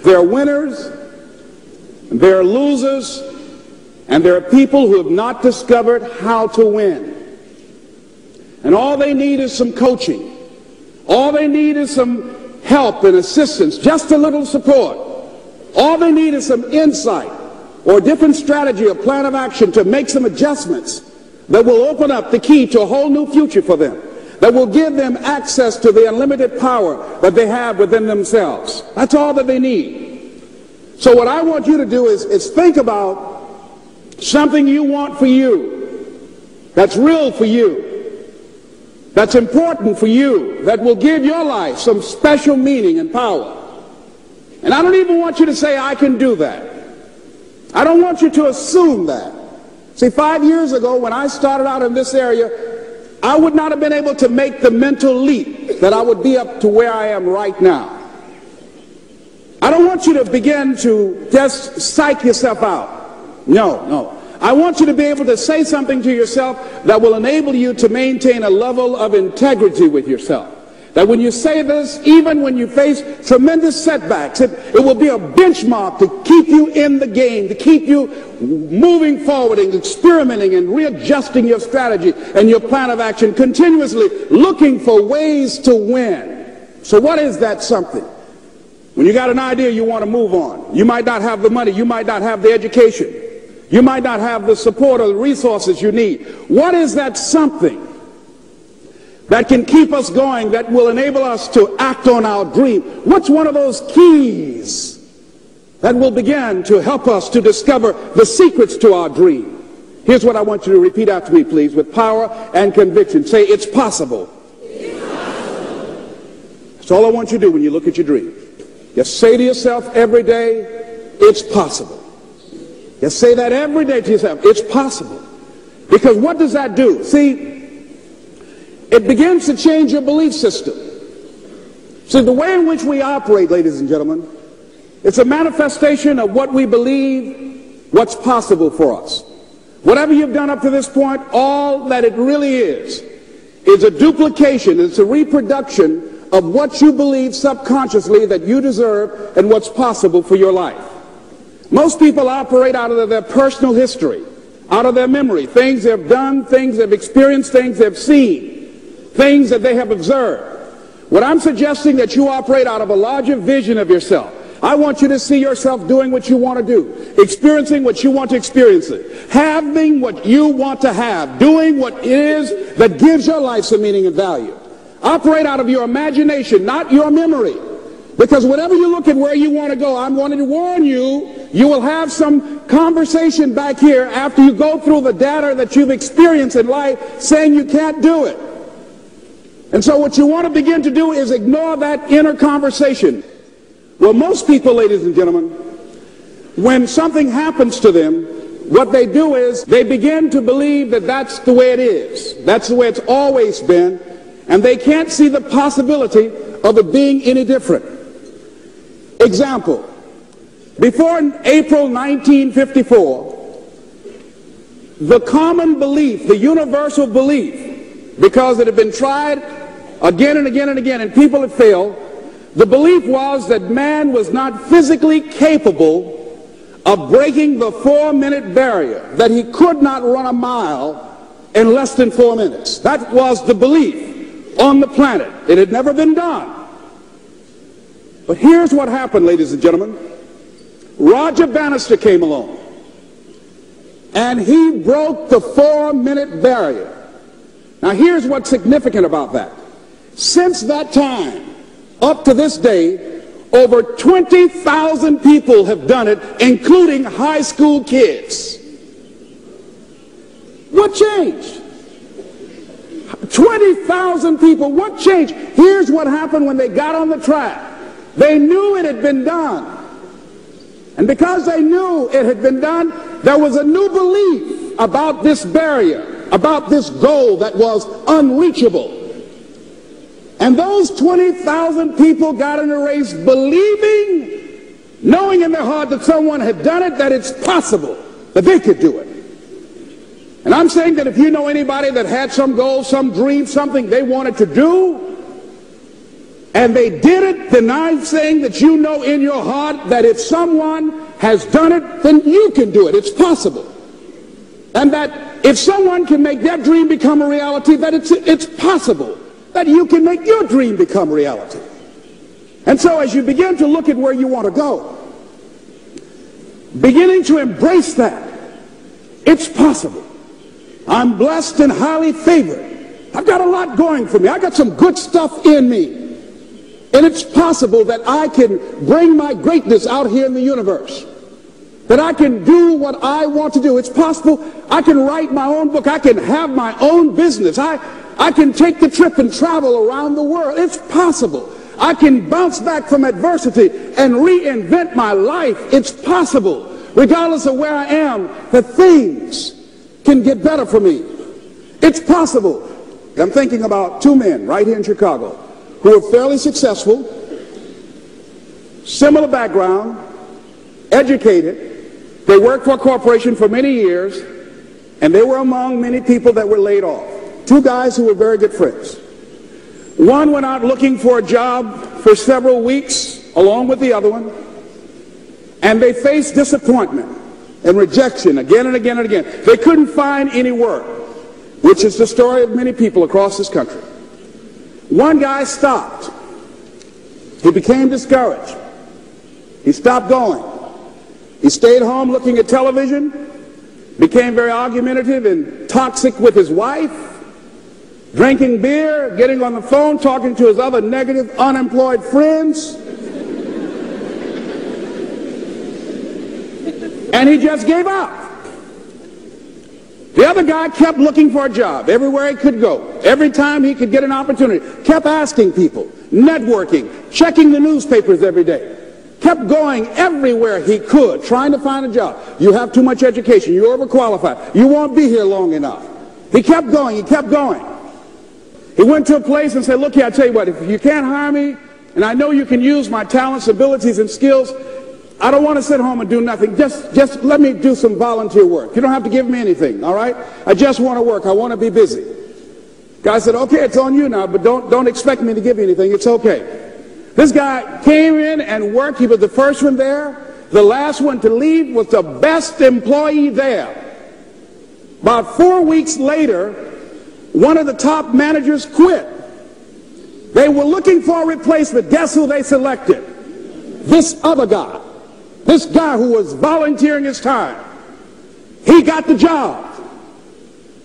There are winners, and there are losers, and there are people who have not discovered how to win. And all they need is some coaching. All they need is some help and assistance, just a little support. All they need is some insight or a different strategy or plan of action to make some adjustments that will open up the key to a whole new future for them, that will give them access to the unlimited power that they have within themselves. That's all that they need. So what I want you to do is think about something you want for you, that's real for you, that's important for you, that will give your life some special meaning and power. And I don't even want you to say, I can do that. I don't want you to assume that. See, 5 years ago when I started out in this area, I would not have been able to make the mental leap that I would be up to where I am right now. I don't want you to begin to just psych yourself out. No. I want you to be able to say something to yourself that will enable you to maintain a level of integrity with yourself. That when you say this, even when you face tremendous setbacks, it will be a benchmark to keep you in the game, to keep you moving forward and experimenting and readjusting your strategy and your plan of action, continuously looking for ways to win. So what is that something? When you got an idea you want to move on, you might not have the money, you might not have the education, you might not have the support or the resources you need. What is that something that can keep us going, that will enable us to act on our dream? What's one of those keys that will begin to help us to discover the secrets to our dream? Here's what I want you to repeat after me, please, with power and conviction. Say, it's possible. It's possible. That's all I want you to do when you look at your dream. Just say to yourself every day, it's possible. Just say that every day to yourself, it's possible. Because what does that do? See, it begins to change your belief system. See, the way in which we operate, ladies and gentlemen, it's a manifestation of what we believe, what's possible for us. Whatever you've done up to this point, all that it really is a duplication, it's a reproduction of what you believe subconsciously that you deserve and what's possible for your life. Most people operate out of their personal history, out of their memory, things they've done, things they've experienced, things they've seen, things that they have observed. What I'm suggesting that you operate out of a larger vision of yourself. I want you to see yourself doing what you want to do, experiencing what you want to experience, having what you want to have, doing what it is that gives your life some meaning and value. Operate out of your imagination, not your memory. Because whenever you look at where you want to go, I'm wanting to warn you, you will have some conversation back here after you go through the data that you've experienced in life saying you can't do it. And so what you want to begin to do is ignore that inner conversation. Well, most people, ladies and gentlemen, when something happens to them, what they do is they begin to believe that that's the way it is. That's the way it's always been. And they can't see the possibility of it being any different. Example, before April 1954, the common belief, the universal belief, because it had been tried again and again and again and people had failed, the belief was that man was not physically capable of breaking the 4-minute barrier, that he could not run a mile in less than 4 minutes. That was the belief on the planet. It had never been done. But here's what happened, ladies and gentlemen. Roger Bannister came along, and he broke the 4-minute barrier. Now here's what's significant about that. Since that time, up to this day, over 20,000 people have done it, including high school kids. What changed? 20,000 people, what changed? Here's what happened when they got on the track. They knew it had been done. And because they knew it had been done, there was a new belief about this barrier, about this goal that was unreachable. And those 20,000 people got in a race believing, knowing in their heart that someone had done it, that it's possible, that they could do it. And I'm saying that if you know anybody that had some goal, some dream, something they wanted to do, And they did it denying saying that you know in your heart that if someone has done it, then you can do it. It's possible. And that if someone can make their dream become a reality, that it's possible that you can make your dream become reality. And so as you begin to look at where you want to go, beginning to embrace that, it's possible. I'm blessed and highly favored. I've got a lot going for me. I got some good stuff in me. And it's possible that I can bring my greatness out here in the universe. That I can do what I want to do. It's possible I can write my own book. I can have my own business. I can take the trip and travel around the world. It's possible. I can bounce back from adversity and reinvent my life. It's possible. Regardless of where I am, that things can get better for me. It's possible. I'm thinking about two men right here in Chicago who are fairly successful, similar background, educated. They worked for a corporation for many years, and they were among many people that were laid off. Two guys who were very good friends. One went out looking for a job for several weeks along with the other one, and they faced disappointment and rejection again and again and again. They couldn't find any work, which is the story of many people across this country. One guy stopped. He became discouraged. He stopped going. He stayed home looking at television, became very argumentative and toxic with his wife, drinking beer, getting on the phone, talking to his other negative, unemployed friends. And he just gave up. The other guy kept looking for a job everywhere he could go. Every time he could get an opportunity, kept asking people, networking, checking the newspapers every day. Kept going everywhere he could, trying to find a job. You have too much education. You're overqualified. You won't be here long enough. He kept going. He kept going. He went to a place and said, look here, I tell you what, if you can't hire me, and I know you can use my talents, abilities, and skills, I don't want to sit home and do nothing. Just let me do some volunteer work. You don't have to give me anything, all right? I just want to work. I want to be busy. Guy said, okay, it's on you now, but don't expect me to give you anything. It's okay. This guy came in and worked. He was the first one there. The last one to leave was the best employee there. About 4 weeks later, one of the top managers quit. They were looking for a replacement. Guess who they selected? This other guy. This guy who was volunteering his time. He got the job.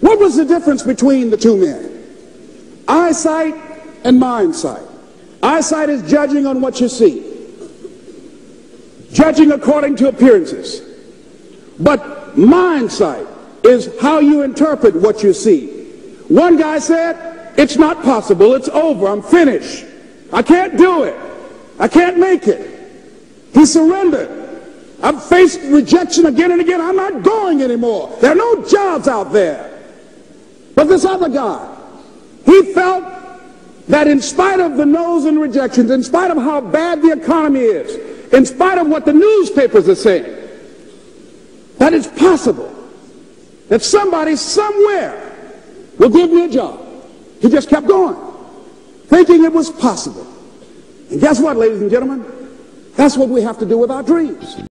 What was the difference between the two men? Eyesight and mindsight. Eyesight is judging on what you see. Judging according to appearances. But mindsight is how you interpret what you see. One guy said, it's not possible, it's over, I'm finished. I can't do it. I can't make it. He surrendered. I've faced rejection again and again. I'm not going anymore. There are no jobs out there. But this other guy, he felt that in spite of the no's and rejections, in spite of how bad the economy is, in spite of what the newspapers are saying, that it's possible that somebody somewhere will give me a job. He just kept going, thinking it was possible. And guess what, ladies and gentlemen? That's what we have to do with our dreams.